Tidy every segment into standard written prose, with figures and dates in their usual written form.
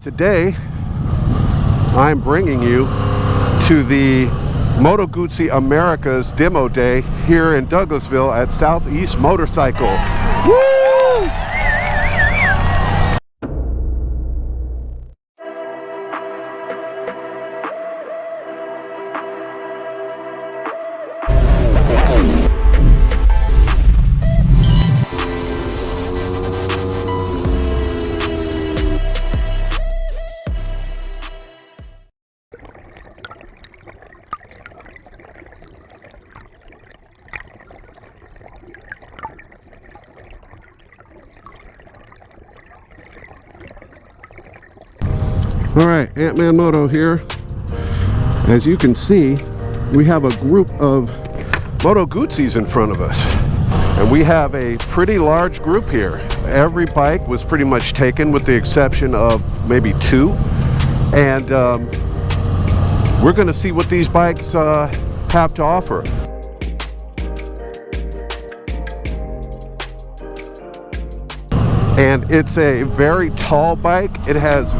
Today, I'm bringing you to the Moto Guzzi Americas demo day here in Douglasville at Southeast Motorcycle. Woo! All right, Antmanmoto here. As you can see, we have a group of Moto Guzzis in front of us. And we have a pretty large group here. Every bike was pretty much taken with the exception of maybe two. And we're gonna see what these bikes have to offer. And it's a very tall bike. It has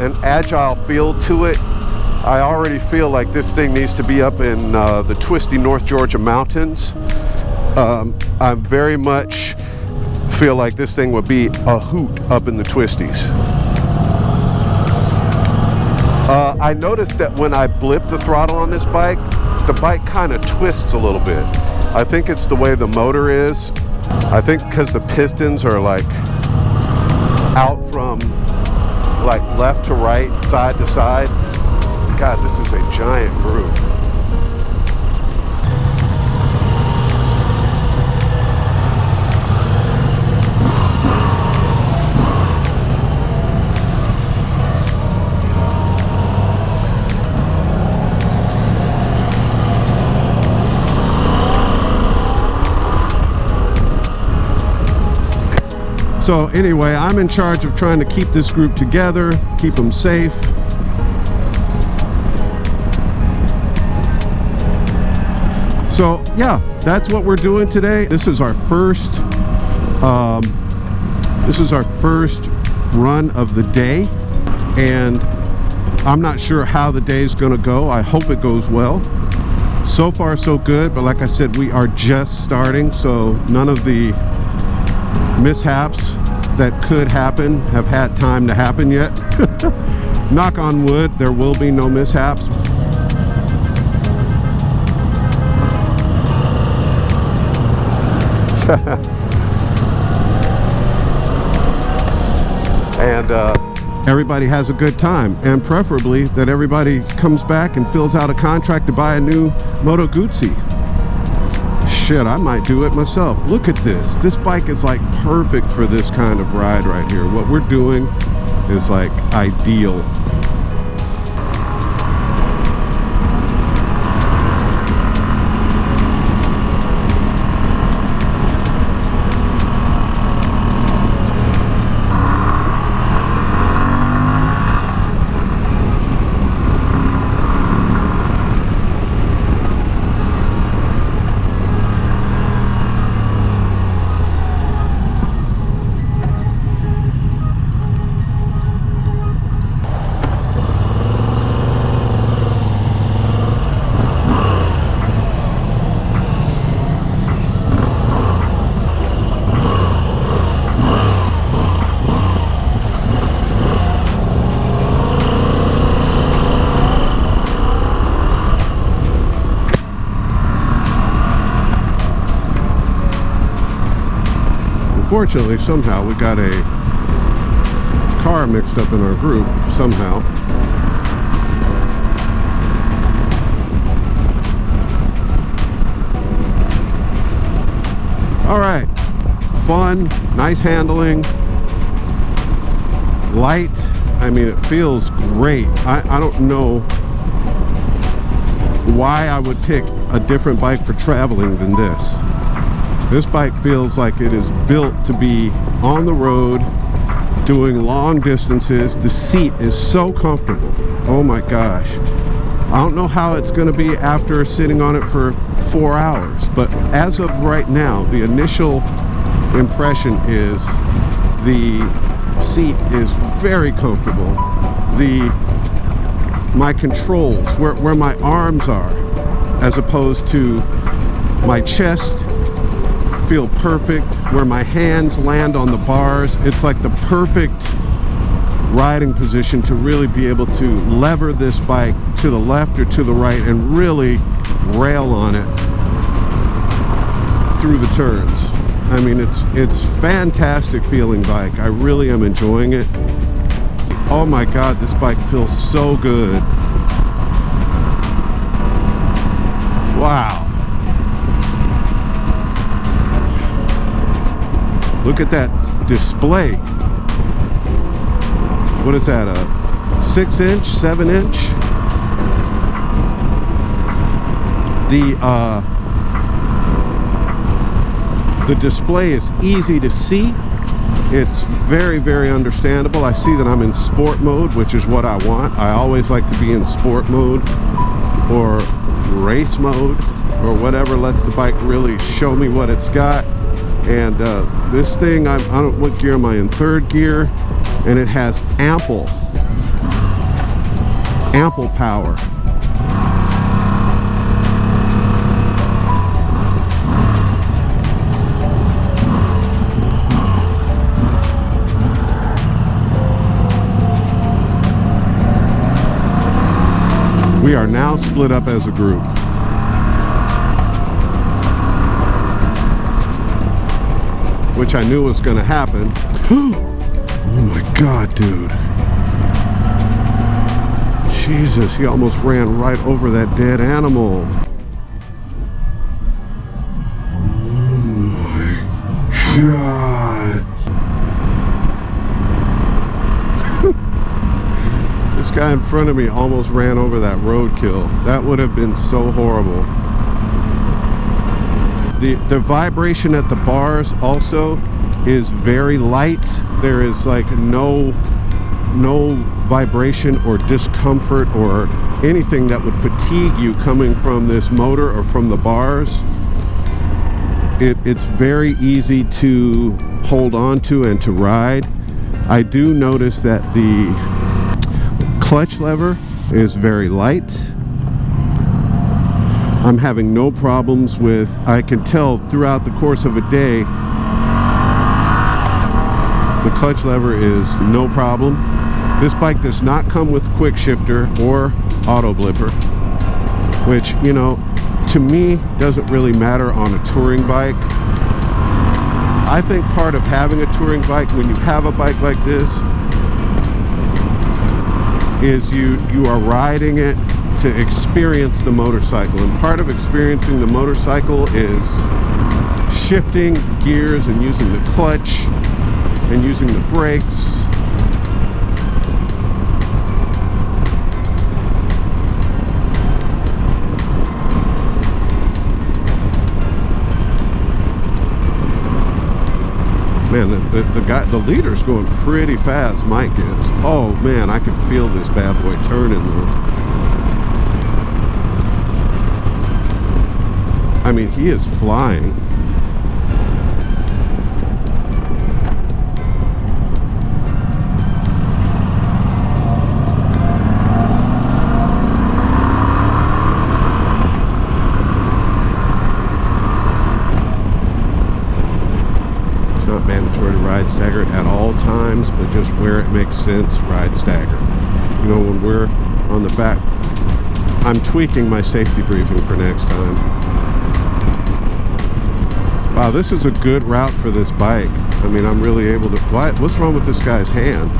an agile feel to it. I already feel like this thing needs to be up in the twisty North Georgia mountains. I very much feel like this thing would be a hoot up in the twisties. I noticed that when I blip the throttle on this bike, the bike kind of twists a little bit. I think it's the way the motor is. I think because the pistons are like out from like left to right, side to side. God, this is a giant group. So anyway, I'm in charge of trying to keep this group together, keep them safe. So yeah, that's what we're doing today. This is our first run of the day, and I'm not sure how the day is gonna go. I hope it goes well. So far so good, but like I said, we are just starting, so none of the mishaps that could happen have had time to happen yet. Knock on wood, there will be no mishaps. And everybody has a good time, and preferably that everybody comes back and fills out a contract to buy a new Moto Guzzi. Shit, I might do it myself. Look at this. This bike is like perfect for this kind of ride right here. What we're doing is like ideal. Unfortunately, somehow we got a car mixed up in our group, somehow. All right, fun, nice handling, light. I mean, it feels great. I don't know why I would pick a different bike for traveling than this. This bike feels like it is built to be on the road, doing long distances. The seat is so comfortable. Oh my gosh. I don't know how it's going to be after sitting on it for 4 hours, but as of right now, the initial impression is the seat is very comfortable. My controls, where my arms are, as opposed to my chest, feel perfect. Where my hands land on the bars, it's like the perfect riding position to really be able to lever this bike to the left or to the right and really rail on it through the turns. I mean, it's fantastic feeling bike. I really am enjoying it. Oh my God, this bike feels so good. Wow. Look at that display. What is that, a 6-inch, 7-inch? The display is easy to see. It's very, very understandable. I see that I'm in sport mode, which is what I want. I always like to be in sport mode or race mode or whatever lets the bike really show me what it's got. And this thing, I don't, what gear am I in? 3rd gear, and it has ample power. We are now split up as a group. Which I knew was going to happen. Oh my God, dude. Jesus, he almost ran right over that dead animal. Oh my God. This guy in front of me almost ran over that roadkill. That would have been so horrible. The vibration at the bars also is very light. There is like no vibration or discomfort or anything that would fatigue you coming from this motor or from the bars. It's very easy to hold on to and to ride. I do notice that the clutch lever is very light. I'm having no problems with, I can tell throughout the course of a day, the clutch lever is no problem. This bike does not come with quick shifter or auto blipper, which, you know, to me doesn't really matter on a touring bike. I think part of having a touring bike, when you have a bike like this, is you are riding it to experience the motorcycle, and part of experiencing the motorcycle is shifting gears and using the clutch and using the brakes. Man, the leader's going pretty fast, Mike is. Oh man, I can feel this bad boy turning though. I mean, he is flying. It's not mandatory to ride staggered at all times, but just where it makes sense, ride staggered. You know, when we're on the back, I'm tweaking my safety briefing for next time. Wow, this is a good route for this bike. I mean, I'm really able to... What's wrong with this guy's hand?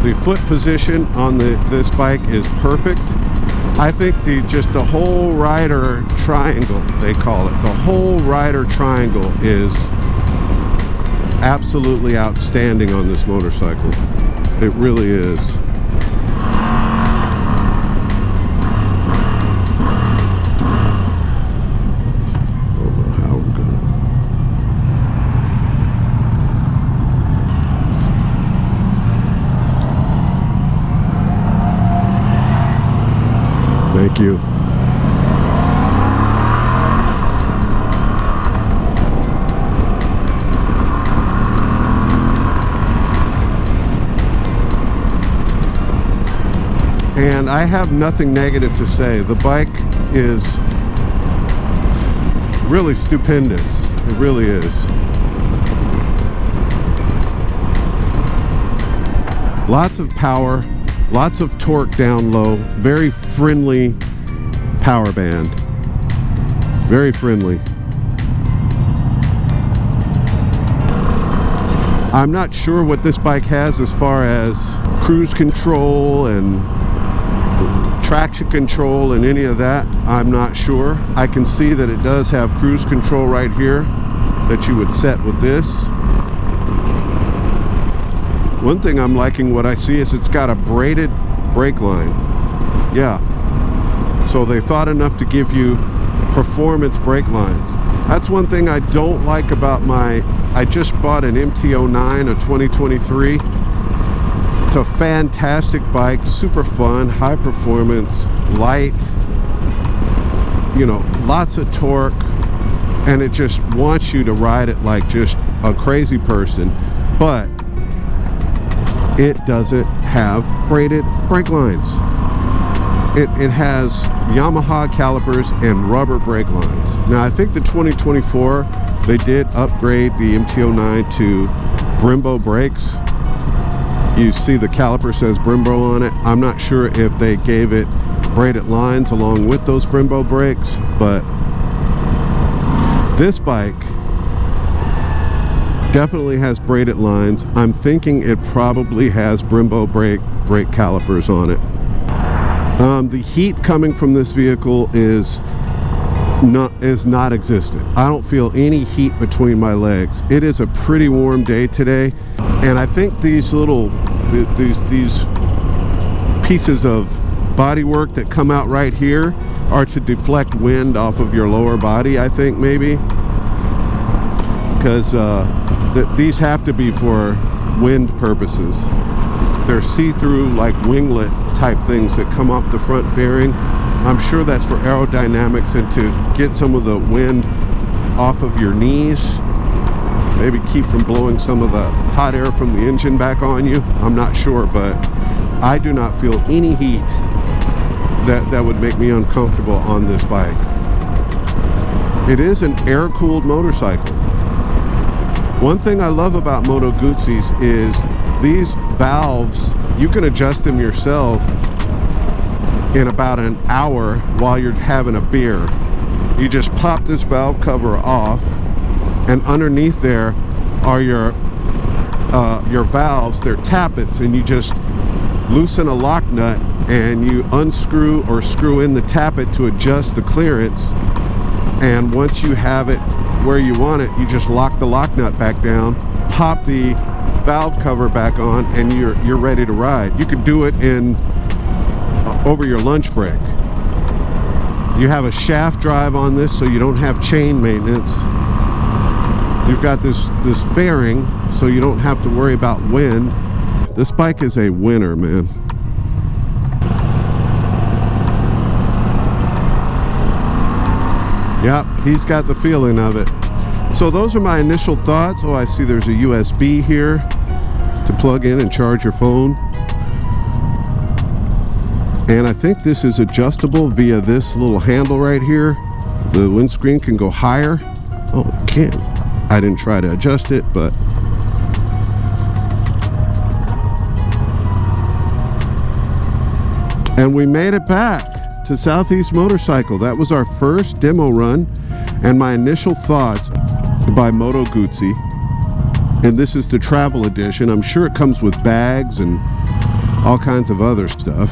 The foot position on this bike is perfect. I think the whole rider triangle, they call it, the whole rider triangle is absolutely outstanding on this motorcycle. It really is. Thank you. and I have nothing negative to say. The bike is really stupendous. It really is. Lots of power, lots of torque down low, very friendly power band. Very friendly. I'm not sure what this bike has as far as cruise control and traction control and any of that. I'm not sure. I can see that it does have cruise control right here that you would set with this. One thing I'm liking what I see is it's got a braided brake line. Yeah. So they thought enough to give you performance brake lines. That's one thing I don't like about I just bought an MT-09, a 2023. It's a fantastic bike, super fun, high performance, light, you know, lots of torque, and it just wants you to ride it like just a crazy person. But it doesn't have braided brake lines. It has Yamaha calipers and rubber brake lines. Now I think the 2024, they did upgrade the MT-09 to Brembo brakes. You see the caliper says Brembo on it. I'm not sure if they gave it braided lines along with those Brembo brakes, but this bike definitely has braided lines. I'm thinking it probably has Brembo brake calipers on it. The heat coming from this vehicle is not existent. I don't feel any heat between my legs. It is a pretty warm day today, and I think these little these pieces of bodywork that come out right here are to deflect wind off of your lower body, I think, maybe, because these have to be for wind purposes. They're see-through, like winglet type things that come off the front fairing. I'm sure that's for aerodynamics and to get some of the wind off of your knees, maybe keep from blowing some of the hot air from the engine back on you. I'm not sure, but I do not feel any heat that would make me uncomfortable on this bike. It is an air-cooled motorcycle. One thing I love about Moto Guzzis is these valves, you can adjust them yourself in about an hour while you're having a beer. You just pop this valve cover off, and underneath there are your valves. They're tappets, and you just loosen a lock nut and you unscrew or screw in the tappet to adjust the clearance, and once you have it where you want it, you just lock the lock nut back down, pop the valve cover back on, and you're ready to ride. You can do it in over your lunch break. You have a shaft drive on this, so you don't have chain maintenance. You've got this fairing, so you don't have to worry about wind. This bike is a winner, man. Yep, he's got the feeling of it. So those are my initial thoughts. Oh, I see there's a USB here to plug in and charge your phone. And I think this is adjustable via this little handle right here. The windscreen can go higher. Oh, it can. I didn't try to adjust it, but and we made it back to Southeast Motorcycle. That was our first demo run and my initial thoughts by Moto Guzzi. And this is the travel edition. I'm sure it comes with bags and all kinds of other stuff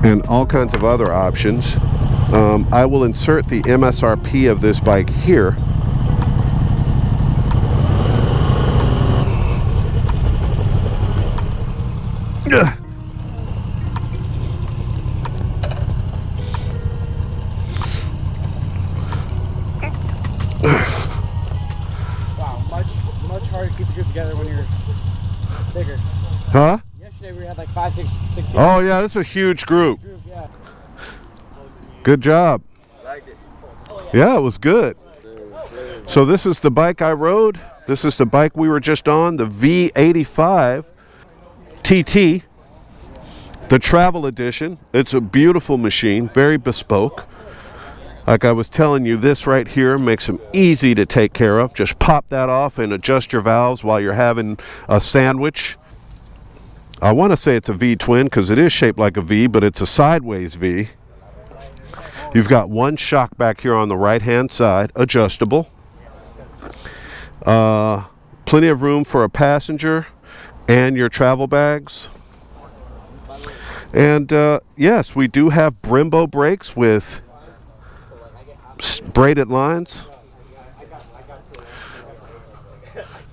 and all kinds of other options. I will insert the MSRP of this bike here. Wow, much harder to keep the group together when you're bigger. Huh? Yesterday we had like 5, 6 people. Oh yeah, that's a huge group. Yeah. Good job. Liked it. Yeah, it was good. So this is the bike I rode. This is the bike we were just on, the V85 TT. The travel edition, it's a beautiful machine, very bespoke. Like I was telling you, this right here makes them easy to take care of. Just pop that off and adjust your valves while you're having a sandwich. I want to say it's a V-twin because it is shaped like a V, but it's a sideways V. You've got one shock back here on the right-hand side, adjustable. Plenty of room for a passenger and your travel bags. And yes, we do have Brembo brakes with braided lines.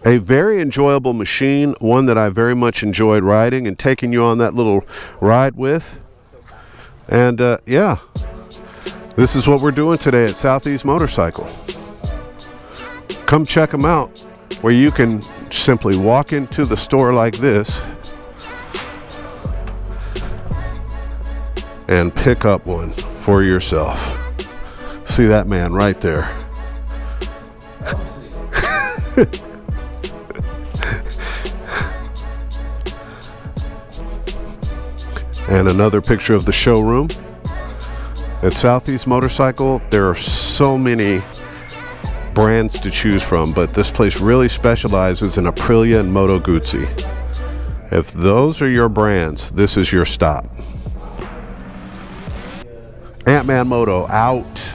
A very enjoyable machine, one that I very much enjoyed riding and taking you on that little ride with. And yeah, this is what we're doing today at Southeast Motorcycle. Come check them out, where you can simply walk into the store like this and pick up one for yourself. See that man right there. And another picture of the showroom. At Southeast Motorcycle, there are so many brands to choose from, but this place really specializes in Aprilia and Moto Guzzi. If those are your brands, this is your stop. Antmanmoto out.